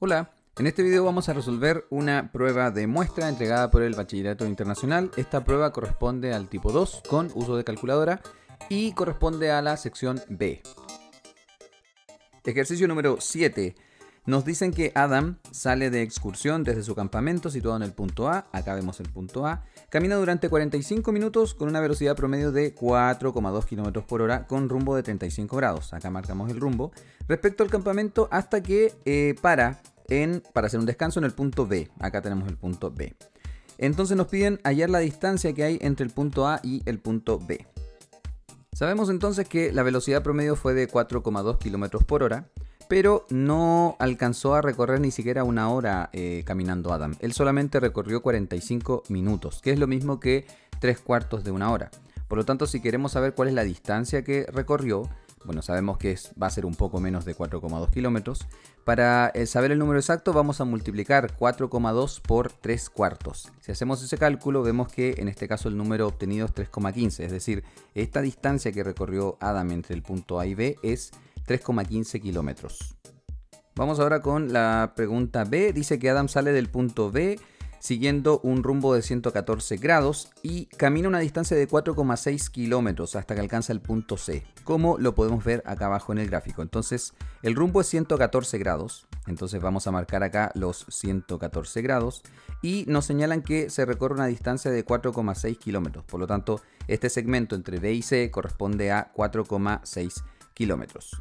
Hola, en este video vamos a resolver una prueba de muestra entregada por el Bachillerato Internacional. Esta prueba corresponde al tipo 2 con uso de calculadora y corresponde a la sección B. Ejercicio número 7. Nos dicen que Adam sale de excursión desde su campamento situado en el punto A, acá vemos el punto A, camina durante 45 minutos con una velocidad promedio de 4,2 km por hora con rumbo de 35 grados, acá marcamos el rumbo, respecto al campamento hasta que para hacer un descanso en el punto B, acá tenemos el punto B. Entonces nos piden hallar la distancia que hay entre el punto A y el punto B. Sabemos entonces que la velocidad promedio fue de 4,2 km por hora, pero no alcanzó a recorrer ni siquiera una hora caminando Adam. Él solamente recorrió 45 minutos, que es lo mismo que 3/4 de una hora. Por lo tanto, si queremos saber cuál es la distancia que recorrió, bueno, sabemos que va a ser un poco menos de 4,2 kilómetros. Para saber el número exacto vamos a multiplicar 4,2 por 3/4. Si hacemos ese cálculo vemos que en este caso el número obtenido es 3,15. Es decir, esta distancia que recorrió Adam entre el punto A y B es 3,15 kilómetros. Vamos ahora con la pregunta B. Dice que Adam sale del punto B siguiendo un rumbo de 114 grados y camina una distancia de 4,6 kilómetros hasta que alcanza el punto C, como lo podemos ver acá abajo en el gráfico. Entonces el rumbo es 114 grados, entonces vamos a marcar acá los 114 grados y nos señalan que se recorre una distancia de 4,6 kilómetros. Por lo tanto, este segmento entre B y C corresponde a 4,6 kilómetros.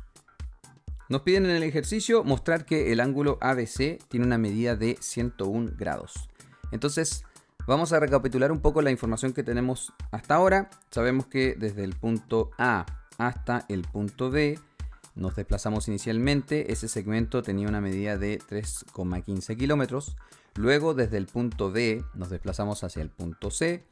Nos piden en el ejercicio mostrar que el ángulo ABC tiene una medida de 101 grados. Entonces vamos a recapitular un poco la información que tenemos hasta ahora. Sabemos que desde el punto A hasta el punto B nos desplazamos inicialmente. Ese segmento tenía una medida de 3,15 kilómetros. Luego desde el punto B nos desplazamos hacia el punto C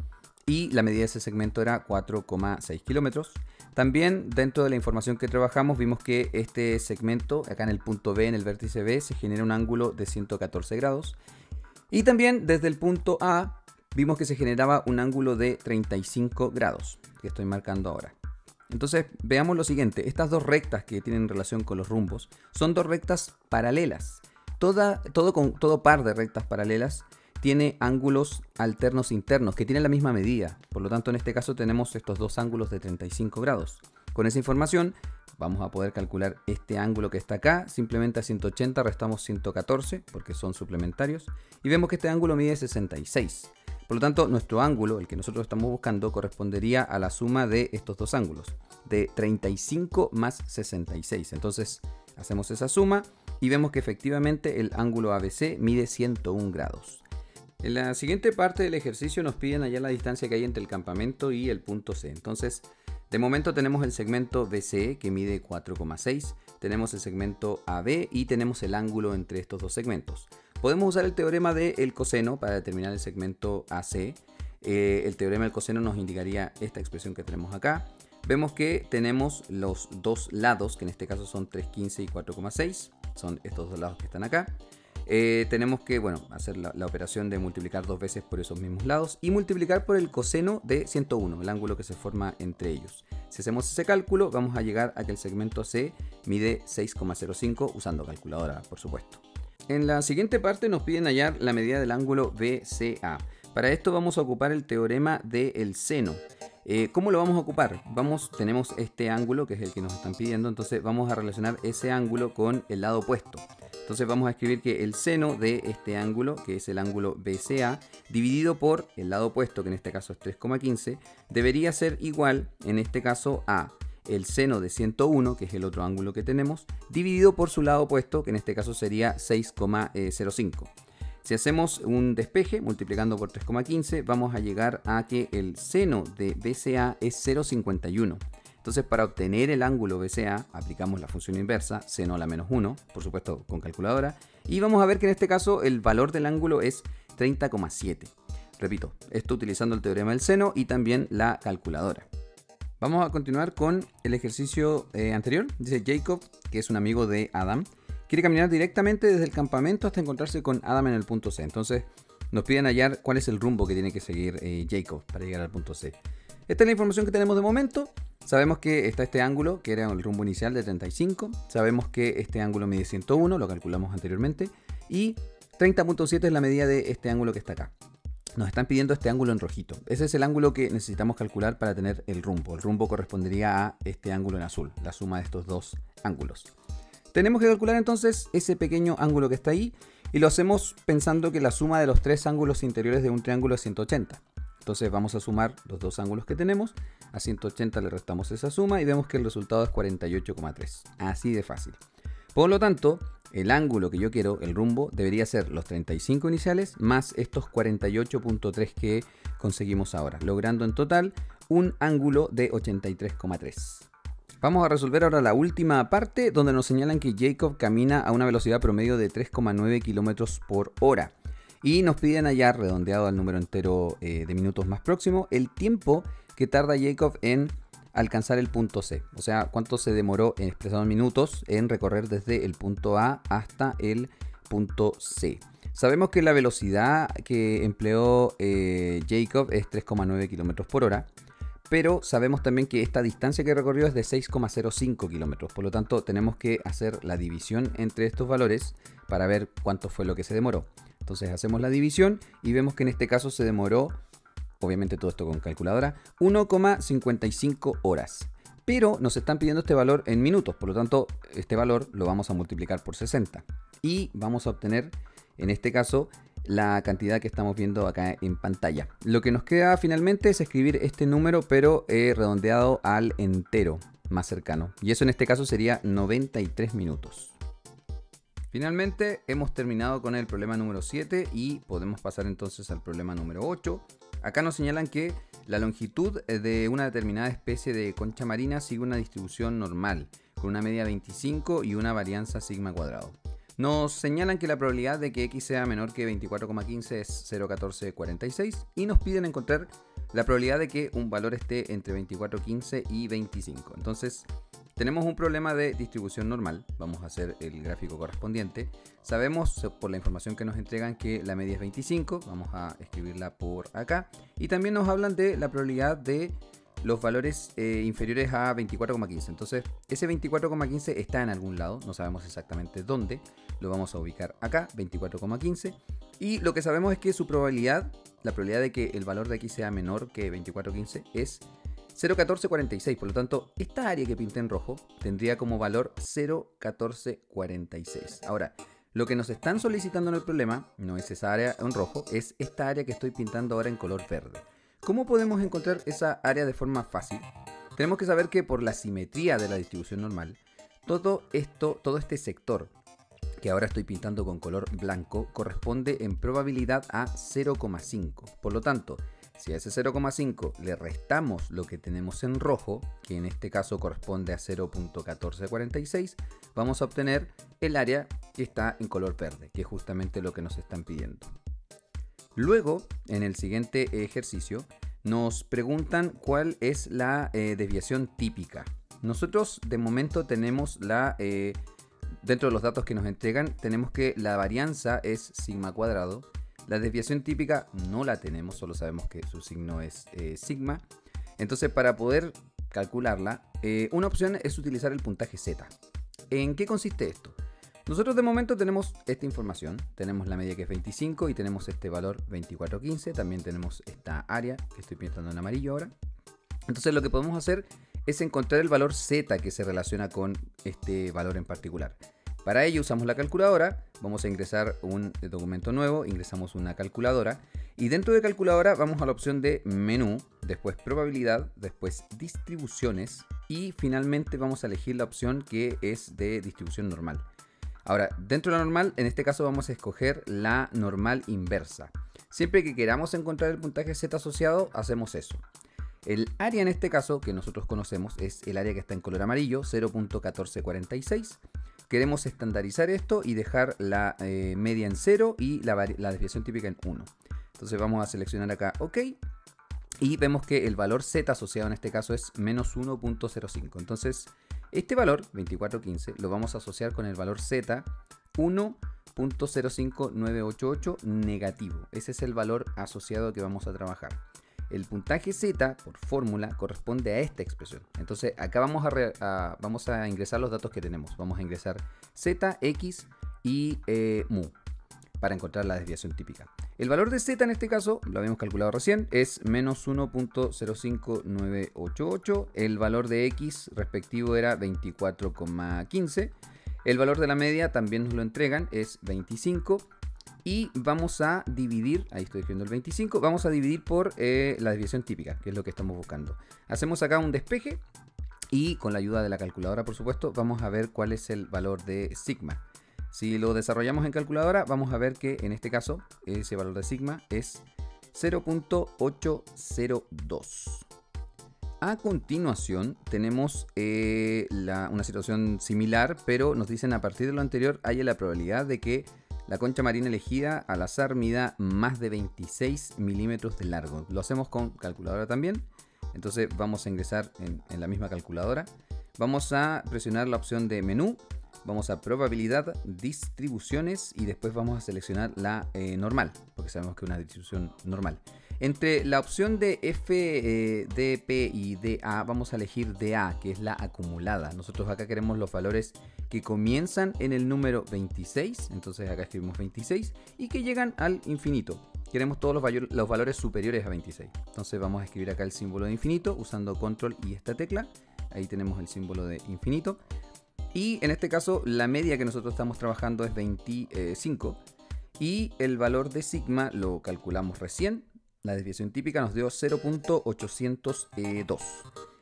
y la medida de ese segmento era 4,6 kilómetros. También dentro de la información que trabajamos vimos que este segmento, acá en el punto B, en el vértice B, se genera un ángulo de 114 grados. Y también desde el punto A vimos que se generaba un ángulo de 35 grados, que estoy marcando ahora. Entonces veamos lo siguiente, estas dos rectas que tienen relación con los rumbos son dos rectas paralelas. Todo par de rectas paralelas tiene ángulos alternos internos que tienen la misma medida. Por lo tanto, en este caso tenemos estos dos ángulos de 35 grados. Con esa información vamos a poder calcular este ángulo que está acá. Simplemente a 180 restamos 114 porque son suplementarios. Y vemos que este ángulo mide 66. Por lo tanto, nuestro ángulo, el que nosotros estamos buscando, correspondería a la suma de estos dos ángulos. De 35 más 66. Entonces, hacemos esa suma y vemos que efectivamente el ángulo ABC mide 101 grados. En la siguiente parte del ejercicio nos piden hallar la distancia que hay entre el campamento y el punto C. Entonces, de momento tenemos el segmento BCE que mide 4,6, tenemos el segmento AB y tenemos el ángulo entre estos dos segmentos. Podemos usar el teorema del coseno para determinar el segmento AC. El teorema del coseno nos indicaría esta expresión que tenemos acá. Vemos que tenemos los dos lados, que en este caso son 3,15 y 4,6, son estos dos lados que están acá. Tenemos que hacer la operación de multiplicar dos veces por esos mismos lados y multiplicar por el coseno de 101, el ángulo que se forma entre ellos. Si hacemos ese cálculo vamos a llegar a que el segmento C mide 6,05 usando calculadora, por supuesto. En la siguiente parte nos piden hallar la medida del ángulo BCA. Para esto vamos a ocupar el teorema del seno. ¿Cómo lo vamos a ocupar? Tenemos este ángulo que es el que nos están pidiendo, entonces vamos a relacionar ese ángulo con el lado opuesto. Entonces vamos a escribir que el seno de este ángulo, que es el ángulo BCA, dividido por el lado opuesto, que en este caso es 3,15, debería ser igual, en este caso, a el seno de 101, que es el otro ángulo que tenemos, dividido por su lado opuesto, que en este caso sería 6,05. Si hacemos un despeje multiplicando por 3,15, vamos a llegar a que el seno de BCA es 0,51. Entonces, para obtener el ángulo BCA, aplicamos la función inversa, seno a la menos 1, por supuesto con calculadora, y vamos a ver que en este caso el valor del ángulo es 30,7. Repito, esto utilizando el teorema del seno y también la calculadora. Vamos a continuar con el ejercicio anterior. Dice Jacob, que es un amigo de Adam, quiere caminar directamente desde el campamento hasta encontrarse con Adam en el punto C. Entonces, nos piden hallar cuál es el rumbo que tiene que seguir Jacob para llegar al punto C. Esta es la información que tenemos de momento. Sabemos que está este ángulo, que era el rumbo inicial de 35. Sabemos que este ángulo mide 101, lo calculamos anteriormente. Y 30.7 es la medida de este ángulo que está acá. Nos están pidiendo este ángulo en rojito. Ese es el ángulo que necesitamos calcular para tener el rumbo. El rumbo correspondería a este ángulo en azul, la suma de estos dos ángulos. Tenemos que calcular entonces ese pequeño ángulo que está ahí y lo hacemos pensando que la suma de los tres ángulos interiores de un triángulo es 180. Entonces vamos a sumar los dos ángulos que tenemos, a 180 le restamos esa suma y vemos que el resultado es 48,3. Así de fácil. Por lo tanto, el ángulo que yo quiero, el rumbo, debería ser los 35 iniciales más estos 48.3 que conseguimos ahora, logrando en total un ángulo de 83,3. Vamos a resolver ahora la última parte donde nos señalan que Jacob camina a una velocidad promedio de 3,9 km por hora. Y nos piden hallar, redondeado al número entero de minutos más próximo, el tiempo que tarda Jacob en alcanzar el punto C. O sea, cuánto se demoró, expresado en minutos, en recorrer desde el punto A hasta el punto C. Sabemos que la velocidad que empleó Jacob es 3,9 km por hora. Pero sabemos también que esta distancia que recorrió es de 6,05 kilómetros. Por lo tanto, tenemos que hacer la división entre estos valores para ver cuánto fue lo que se demoró. Entonces hacemos la división y vemos que en este caso se demoró, obviamente todo esto con calculadora, 1,55 horas. Pero nos están pidiendo este valor en minutos. Por lo tanto, este valor lo vamos a multiplicar por 60. Y vamos a obtener, en este caso, la cantidad que estamos viendo acá en pantalla. Lo que nos queda finalmente es escribir este número, pero redondeado al entero más cercano. Y eso en este caso sería 93 minutos. Finalmente hemos terminado con el problema número 7 y podemos pasar entonces al problema número 8. Acá nos señalan que la longitud de una determinada especie de concha marina sigue una distribución normal, con una media 25 y una varianza sigma cuadrado. Nos señalan que la probabilidad de que x sea menor que 24,15 es 0,1446 y nos piden encontrar la probabilidad de que un valor esté entre 24,15 y 25. Entonces, tenemos un problema de distribución normal. Vamos a hacer el gráfico correspondiente. Sabemos por la información que nos entregan que la media es 25. Vamos a escribirla por acá. Y también nos hablan de la probabilidad de los valores inferiores a 24,15. Entonces, ese 24,15 está en algún lado. No sabemos exactamente dónde. Lo vamos a ubicar acá, 24,15. Y lo que sabemos es que su probabilidad, la probabilidad de que el valor de x sea menor que 24,15 es 0,1446. Por lo tanto, esta área que pinté en rojo tendría como valor 0,1446. Ahora, lo que nos están solicitando en el problema no es esa área en rojo, es esta área que estoy pintando ahora en color verde. ¿Cómo podemos encontrar esa área de forma fácil? Tenemos que saber que por la simetría de la distribución normal, todo este sector que ahora estoy pintando con color blanco corresponde en probabilidad a 0,5. Por lo tanto, si a ese 0,5 le restamos lo que tenemos en rojo, que en este caso corresponde a 0,1446, vamos a obtener el área que está en color verde, que es justamente lo que nos están pidiendo. Luego, en el siguiente ejercicio, nos preguntan cuál es la desviación típica. Nosotros de momento tenemos dentro de los datos que nos entregan, tenemos que la varianza es sigma cuadrado. La desviación típica no la tenemos, solo sabemos que su signo es sigma. Entonces, para poder calcularla, una opción es utilizar el puntaje Z. ¿En qué consiste esto? Nosotros de momento tenemos esta información, tenemos la media que es 25 y tenemos este valor 24,15, también tenemos esta área que estoy pintando en amarillo ahora. Entonces lo que podemos hacer es encontrar el valor Z que se relaciona con este valor en particular. Para ello usamos la calculadora, vamos a ingresar un documento nuevo, ingresamos una calculadora y dentro de calculadora vamos a la opción de menú, después probabilidad, después distribuciones y finalmente vamos a elegir la opción que es de distribución normal. Ahora, dentro de la normal, en este caso vamos a escoger la normal inversa. Siempre que queramos encontrar el puntaje Z asociado, hacemos eso. El área en este caso que nosotros conocemos es el área que está en color amarillo, 0,1446. Queremos estandarizar esto y dejar la media en 0 y la desviación típica en 1. Entonces vamos a seleccionar acá OK. Y vemos que el valor Z asociado en este caso es menos 1,05. Entonces, este valor, 24,15, lo vamos a asociar con el valor Z, 1,05988 negativo. Ese es el valor asociado que vamos a trabajar. El puntaje Z, por fórmula, corresponde a esta expresión. Entonces, acá vamos a ingresar los datos que tenemos. Vamos a ingresar Z, X y mu. para encontrar la desviación típica. El valor de z en este caso, lo habíamos calculado recién, es menos 1.05988. El valor de x respectivo era 24,15. El valor de la media también nos lo entregan, es 25. Y vamos a dividir, ahí estoy escribiendo el 25, vamos a dividir por la desviación típica, que es lo que estamos buscando. Hacemos acá un despeje y con la ayuda de la calculadora, por supuesto, vamos a ver cuál es el valor de sigma. Si lo desarrollamos en calculadora, vamos a ver que en este caso ese valor de sigma es 0.802. A continuación tenemos una situación similar, pero nos dicen a partir de lo anterior hay la probabilidad de que la concha marina elegida al azar mida más de 26 milímetros de largo. Lo hacemos con calculadora también. Entonces vamos a ingresar en la misma calculadora. Vamos a presionar la opción de menú. Vamos a probabilidad, distribuciones y después vamos a seleccionar la normal, porque sabemos que es una distribución normal. Entre la opción de F, DP y DA vamos a elegir DA, que es la acumulada. Nosotros acá queremos los valores que comienzan en el número 26, entonces acá escribimos 26, y que llegan al infinito. Queremos todos los valores superiores a 26. Entonces vamos a escribir acá el símbolo de infinito usando control y esta tecla. Ahí tenemos el símbolo de infinito. Y en este caso la media que nosotros estamos trabajando es 25. Y el valor de sigma lo calculamos recién. La desviación típica nos dio 0.802.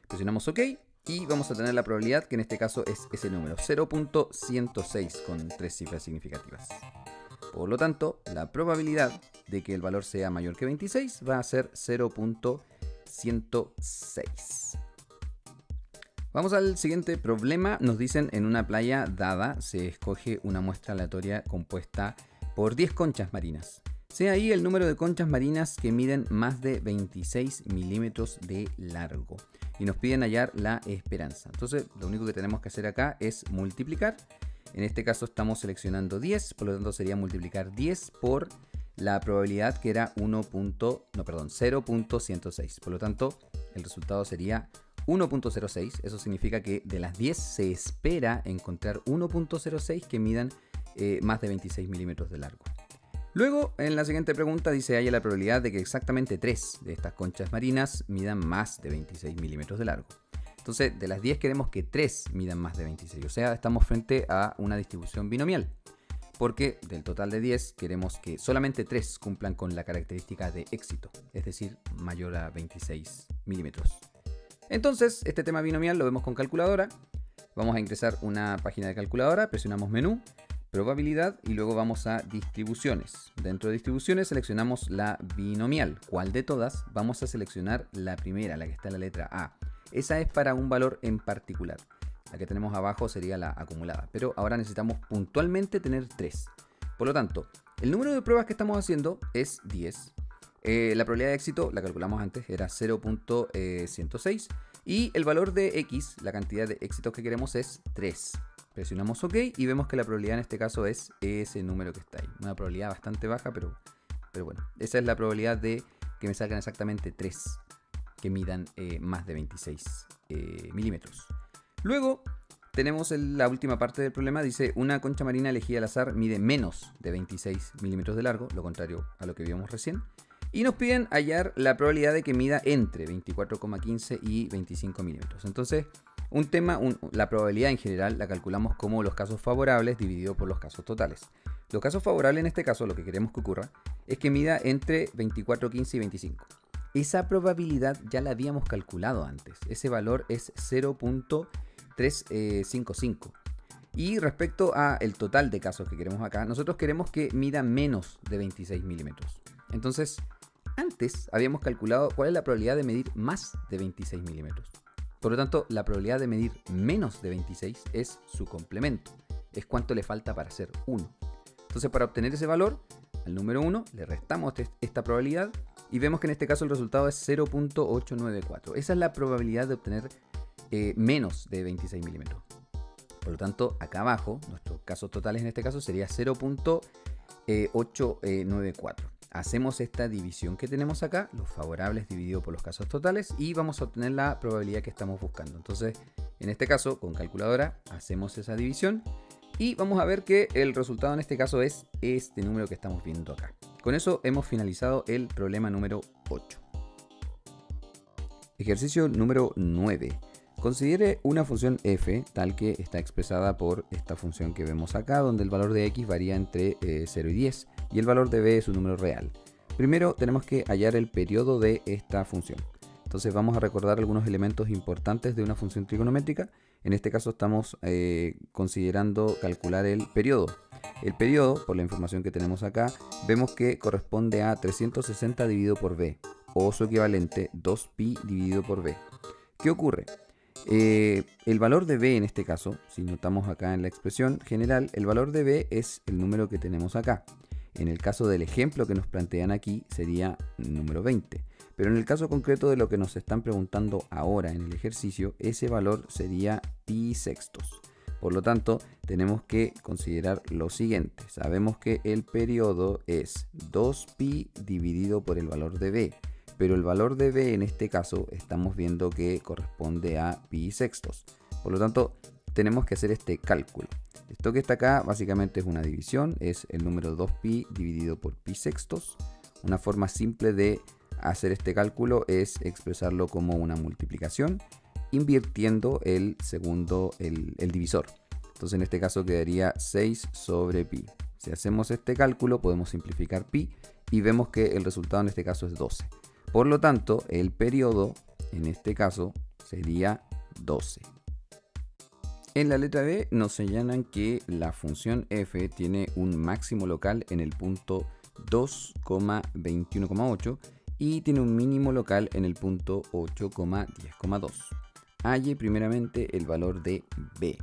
Presionamos OK y vamos a tener la probabilidad que en este caso es ese número, 0.106 con 3 cifras significativas. Por lo tanto, la probabilidad de que el valor sea mayor que 26 va a ser 0.106. Vamos al siguiente problema. Nos dicen en una playa dada se escoge una muestra aleatoria compuesta por 10 conchas marinas. Sea ahí el número de conchas marinas que miden más de 26 milímetros de largo. Y nos piden hallar la esperanza. Entonces lo único que tenemos que hacer acá es multiplicar. En este caso estamos seleccionando 10, por lo tanto sería multiplicar 10 por la probabilidad que era 0.106. Por lo tanto el resultado sería 1.06. Eso significa que de las 10 se espera encontrar 1.06 que midan más de 26 milímetros de largo. Luego, en la siguiente pregunta dice, haya la probabilidad de que exactamente 3 de estas conchas marinas midan más de 26 milímetros de largo. Entonces, de las 10 queremos que 3 midan más de 26. O sea, estamos frente a una distribución binomial. Porque del total de 10 queremos que solamente 3 cumplan con la característica de éxito. Es decir, mayor a 26 milímetros. Entonces, este tema binomial lo vemos con calculadora. Vamos a ingresar una página de calculadora, presionamos menú, probabilidad y luego vamos a distribuciones. Dentro de distribuciones seleccionamos la binomial. ¿Cuál de todas? Vamos a seleccionar la primera, la que está en la letra A. Esa es para un valor en particular. La que tenemos abajo sería la acumulada. Pero ahora necesitamos puntualmente tener 3. Por lo tanto, el número de pruebas que estamos haciendo es 10. La probabilidad de éxito, la calculamos antes, era 0.106. Y el valor de X, la cantidad de éxitos que queremos, es 3. Presionamos OK y vemos que la probabilidad en este caso es ese número que está ahí. Una probabilidad bastante baja, pero bueno. Esa es la probabilidad de que me salgan exactamente 3 que midan más de 26 milímetros. Luego tenemos la última parte del problema. Dice, una concha marina elegida al azar mide menos de 26 milímetros de largo, lo contrario a lo que vimos recién. Y nos piden hallar la probabilidad de que mida entre 24,15 y 25 milímetros. Entonces, la probabilidad en general la calculamos como los casos favorables dividido por los casos totales. Los casos favorables en este caso, lo que queremos que ocurra, es que mida entre 24,15 y 25. Esa probabilidad ya la habíamos calculado antes. Ese valor es 0.355. Y respecto al total de casos que queremos acá, nosotros queremos que mida menos de 26 milímetros. Entonces, antes habíamos calculado cuál es la probabilidad de medir más de 26 milímetros. Por lo tanto, la probabilidad de medir menos de 26 es su complemento. Es cuánto le falta para ser 1. Entonces, para obtener ese valor, al número 1 le restamos esta probabilidad y vemos que en este caso el resultado es 0.894. Esa es la probabilidad de obtener menos de 26 milímetros. Por lo tanto, acá abajo, nuestros casos totales en este caso sería 0.894. Hacemos esta división que tenemos acá, los favorables dividido por los casos totales, y vamos a obtener la probabilidad que estamos buscando. Entonces, en este caso, con calculadora, hacemos esa división Y vamos a ver que el resultado en este caso es este número que estamos viendo acá. Con eso hemos finalizado el problema número 8. Ejercicio número 9. Considere una función f tal que está expresada por esta función que vemos acá, donde el valor de x varía entre 0 y 10 y el valor de b es un número real. Primero tenemos que hallar el periodo de esta función. Entonces vamos a recordar algunos elementos importantes de una función trigonométrica. En este caso estamos considerando calcular el periodo. El periodo, por la información que tenemos acá, vemos que corresponde a 360 dividido por b, o su equivalente 2pi dividido por b. ¿Qué ocurre? El valor de b en este caso, si notamos acá en la expresión general, el valor de b es el número que tenemos acá. En el caso del ejemplo que nos plantean aquí sería número 20. Pero en el caso concreto de lo que nos están preguntando ahora en el ejercicio, ese valor sería pi sextos. Por lo tanto, tenemos que considerar lo siguiente. Sabemos que el periodo es 2pi dividido por el valor de b. Pero el valor de b en este caso estamos viendo que corresponde a pi sextos. Por lo tanto, tenemos que hacer este cálculo. Esto que está acá básicamente es una división, es el número 2pi dividido por pi sextos. Una forma simple de hacer este cálculo es expresarlo como una multiplicación, invirtiendo el divisor. Entonces en este caso quedaría 6 sobre pi. Si hacemos este cálculo podemos simplificar pi y vemos que el resultado en este caso es 12. Por lo tanto, el periodo en este caso sería 12. En la letra B nos señalan que la función f tiene un máximo local en el punto 2,21,8 y tiene un mínimo local en el punto 8,10,2. Halle primeramente el valor de b.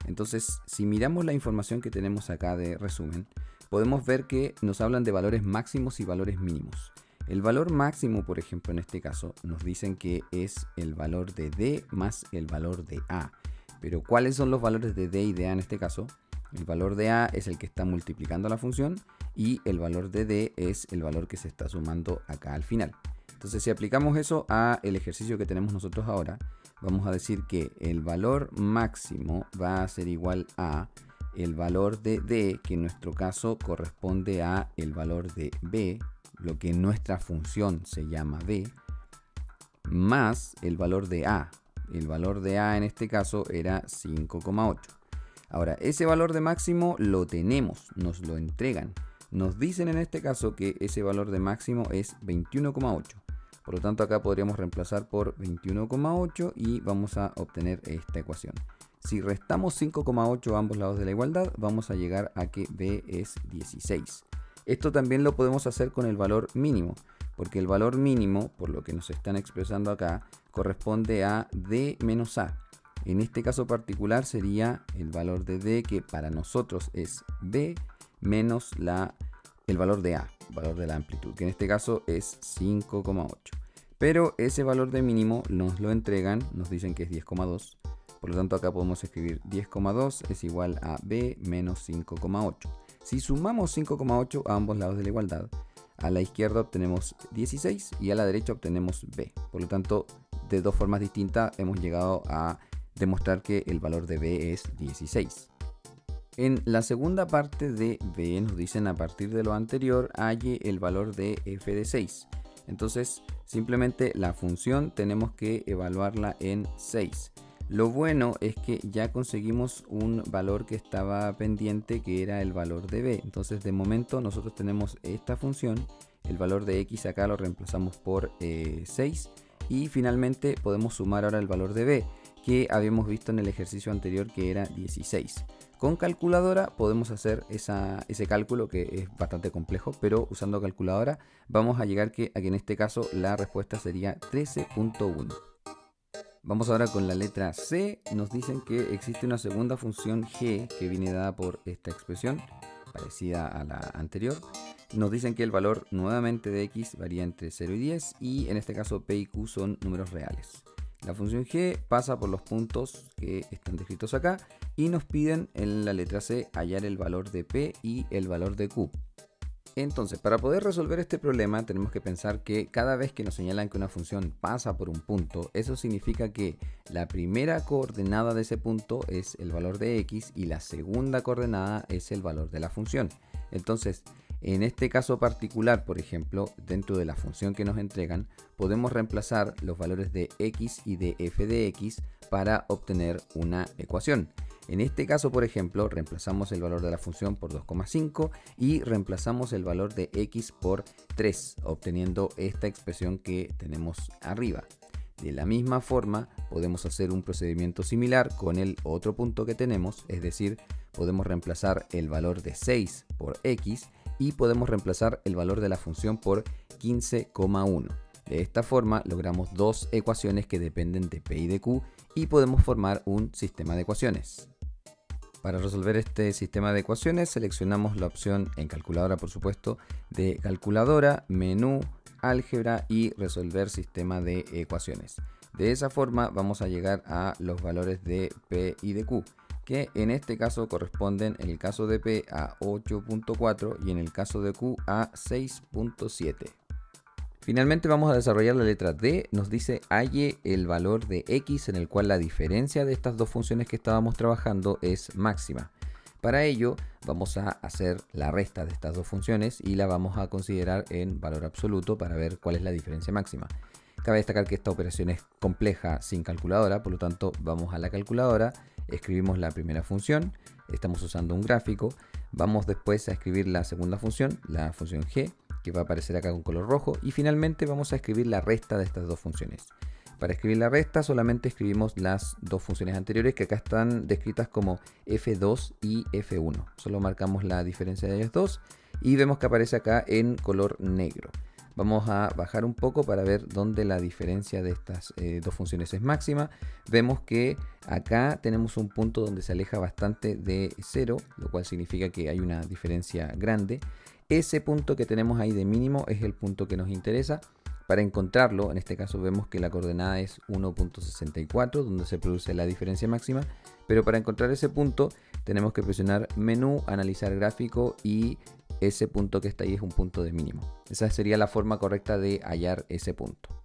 Entonces, si miramos la información que tenemos acá de resumen, podemos ver que nos hablan de valores máximos y valores mínimos. El valor máximo, por ejemplo, en este caso, nos dicen que es el valor de d más el valor de a. Pero ¿cuáles son los valores de d y de a en este caso? El valor de a es el que está multiplicando la función y el valor de d es el valor que se está sumando acá al final. Entonces, si aplicamos eso a el ejercicio que tenemos nosotros ahora, vamos a decir que el valor máximo va a ser igual a el valor de d, que en nuestro caso corresponde a el valor de b, lo que en nuestra función se llama b, más el valor de a. El valor de a en este caso era 5,8. Ahora, ese valor de máximo lo tenemos, nos lo entregan. Nos dicen en este caso que ese valor de máximo es 21,8. Por lo tanto, acá podríamos reemplazar por 21,8 y vamos a obtener esta ecuación. Si restamos 5,8 a ambos lados de la igualdad, vamos a llegar a que b es 16. Esto también lo podemos hacer con el valor mínimo, porque el valor mínimo, por lo que nos están expresando acá, corresponde a d menos a. En este caso particular sería el valor de d, que para nosotros es b menos el valor de a, el valor de la amplitud, que en este caso es 5,8. Pero ese valor de mínimo nos lo entregan, nos dicen que es 10,2. Por lo tanto, acá podemos escribir 10,2 es igual a b menos 5,8. Si sumamos 5,8 a ambos lados de la igualdad, a la izquierda obtenemos 16 y a la derecha obtenemos b. Por lo tanto, de dos formas distintas hemos llegado a demostrar que el valor de b es 16. En la segunda parte de b nos dicen, a partir de lo anterior, halle el valor de f de 6. Entonces, simplemente la función tenemos que evaluarla en 6. Lo bueno es que ya conseguimos un valor que estaba pendiente, que era el valor de b. Entonces, de momento nosotros tenemos esta función, el valor de x acá lo reemplazamos por 6 y finalmente podemos sumar ahora el valor de b, que habíamos visto en el ejercicio anterior que era 16. Con calculadora podemos hacer ese cálculo, que es bastante complejo, pero usando calculadora vamos a llegar a que en este caso la respuesta sería 13,1. Vamos ahora con la letra C. Nos dicen que existe una segunda función g que viene dada por esta expresión, parecida a la anterior. Nos dicen que el valor nuevamente de x varía entre 0 y 10 y en este caso p y q son números reales. La función g pasa por los puntos que están descritos acá y nos piden en la letra C hallar el valor de p y el valor de q. Entonces, para poder resolver este problema tenemos que pensar que cada vez que nos señalan que una función pasa por un punto, eso significa que la primera coordenada de ese punto es el valor de x y la segunda coordenada es el valor de la función. Entonces, en este caso particular, por ejemplo, dentro de la función que nos entregan, podemos reemplazar los valores de x y de f de x para obtener una ecuación. En este caso, por ejemplo, reemplazamos el valor de la función por 2,5 y reemplazamos el valor de x por 3, obteniendo esta expresión que tenemos arriba. De la misma forma, podemos hacer un procedimiento similar con el otro punto que tenemos, es decir, podemos reemplazar el valor de 6 por x y podemos reemplazar el valor de la función por 15,1. De esta forma logramos dos ecuaciones que dependen de P y de Q y podemos formar un sistema de ecuaciones. Para resolver este sistema de ecuaciones seleccionamos la opción en calculadora, por supuesto, de calculadora, menú, álgebra y resolver sistema de ecuaciones. De esa forma vamos a llegar a los valores de P y de Q, que en este caso corresponden en el caso de P a 8.4 y en el caso de Q a 6.7. Finalmente vamos a desarrollar la letra D. Nos dice halle el valor de x en el cual la diferencia de estas dos funciones que estábamos trabajando es máxima. Para ello vamos a hacer la resta de estas dos funciones y la vamos a considerar en valor absoluto para ver cuál es la diferencia máxima. Cabe destacar que esta operación es compleja sin calculadora, por lo tanto vamos a la calculadora, escribimos la primera función, estamos usando un gráfico, vamos después a escribir la segunda función, la función g, que va a aparecer acá con color rojo, y finalmente vamos a escribir la resta de estas dos funciones. Para escribir la resta solamente escribimos las dos funciones anteriores que acá están descritas como f2 y f1. Solo marcamos la diferencia de ellas dos y vemos que aparece acá en color negro. Vamos a bajar un poco para ver dónde la diferencia de estas dos funciones es máxima. Vemos que acá tenemos un punto donde se aleja bastante de 0, lo cual significa que hay una diferencia grande. Ese punto que tenemos ahí de mínimo es el punto que nos interesa. Para encontrarlo, en este caso vemos que la coordenada es 1.64, donde se produce la diferencia máxima. Pero para encontrar ese punto tenemos que presionar menú, analizar gráfico y ese punto que está ahí es un punto de mínimo. Esa sería la forma correcta de hallar ese punto.